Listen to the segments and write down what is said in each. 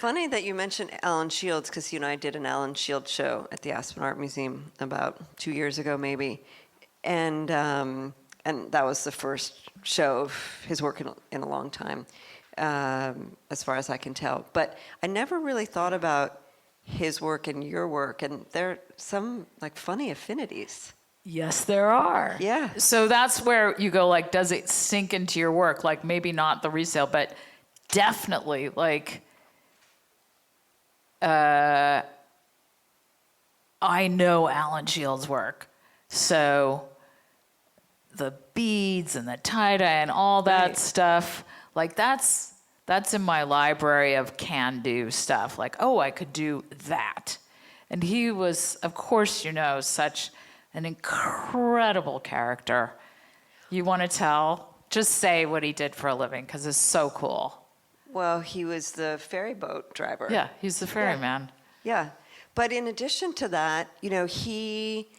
funny that you mentioned Alan Shields, because you and I did an Alan Shields show at the Aspen Art Museum about 2 years ago, maybe, and that was the first show of his work in a long time, as far as I can tell. But I never really thought about his work and your work, and there are some like funny affinities. Yes, there are. Yeah. So that's where you go, like, does it sink into your work? Like, maybe not the resale, but definitely, like, I know Alan Shields' work. So the beads and the tie-dye and all that stuff, like, that's in my library of can-do stuff. Like, oh, I could do that. And he was, of course, such an incredible character. You want to tell? Just say what he did for a living, because it's so cool. Well, he was the ferry boat driver. Yeah, he's the ferryman. Yeah. But in addition to that, he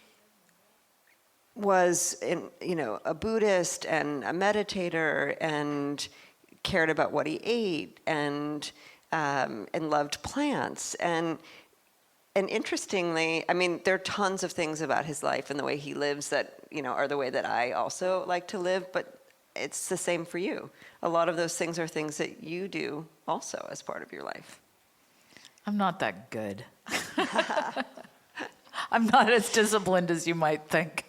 was a Buddhist and a meditator and cared about what he ate and loved plants. And interestingly, I mean, there are tons of things about his life and the way he lives that, are the way that I also like to live, but it's the same for you. A lot of those things are things that you do also as part of your life. I'm not that good. I'm not as disciplined as you might think.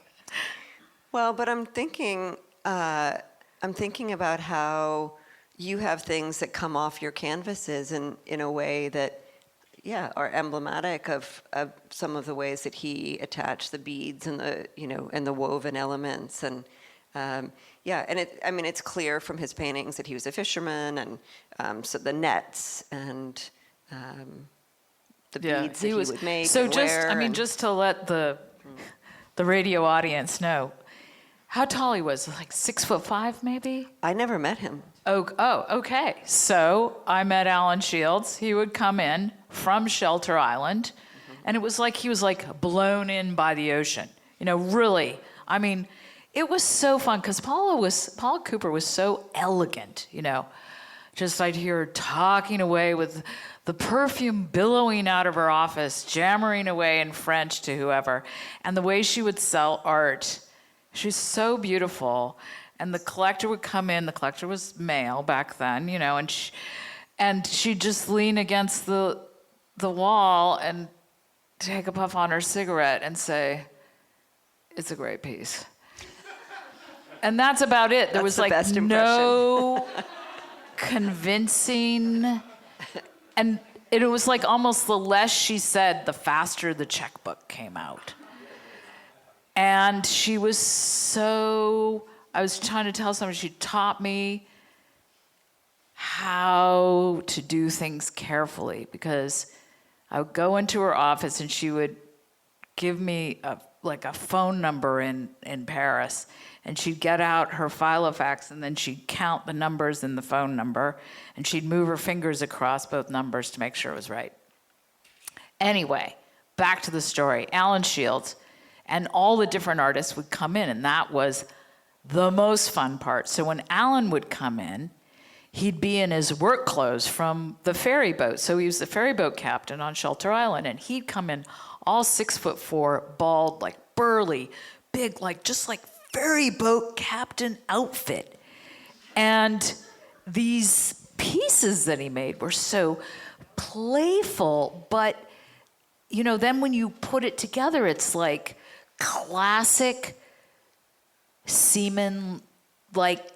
Well, but I'm thinking about how you have things that come off your canvases in a way that, are emblematic of some of the ways that he attached the beads and the woven elements and and it's clear from his paintings that he was a fisherman and so the nets and the beads that he would make so and just wear. Just to let the radio audience know how tall he was, like 6'5", maybe. I never met him. Oh, okay. So I met Alan Shields. He would come in from Shelter Island, and it was like he was like blown in by the ocean. Really. I mean, it was so fun because Paula Cooper was so elegant. Just I'd hear her talking away with the perfume billowing out of her office, jammering away in French to whoever, and the way she would sell art. She's so beautiful. And the collector would come in. The collector was male back then, and she'd just lean against the wall and take a puff on her cigarette and say, "It's a great piece." And that's about it. There was like no convincing. And it was like almost the less she said, the faster the checkbook came out. And she was I was trying to tell someone, she taught me how to do things carefully, because I would go into her office and she would give me a phone number in Paris, and she'd get out her filofax and then she'd count the numbers in the phone number, and she'd move her fingers across both numbers to make sure it was right. Anyway, back to the story. Alan Shields and all the different artists would come in, and that was the most fun part. So when Alan would come in, he'd be in his work clothes from the ferry boat. So he was the ferry boat captain on Shelter Island, and he'd come in all 6'4", bald, like burly, big, just like ferry boat captain outfit. And these pieces that he made were so playful, but then when you put it together, it's like classic seaman, like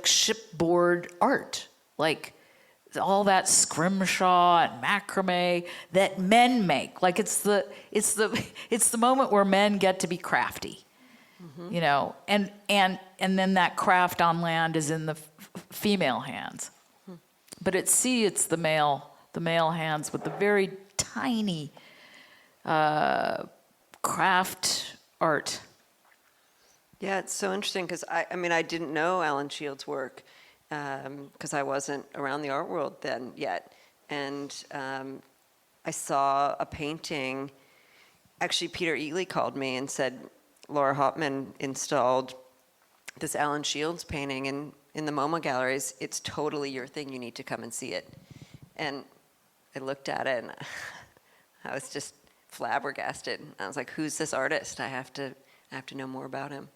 shipboard art, like all that scrimshaw and macrame that men make. Like it's the moment where men get to be crafty, and then that craft on land is in the female hands, but at sea it's the male hands with the very tiny craft art. Yeah, it's so interesting because I didn't know Alan Shields' work because I wasn't around the art world then yet. And I saw a painting. Actually, Peter Eatley called me and said, Laura Hopman installed this Alan Shields painting in the MoMA galleries. It's totally your thing. You need to come and see it. And I looked at it and I was just flabbergasted. I was like, who's this artist? I have to know more about him.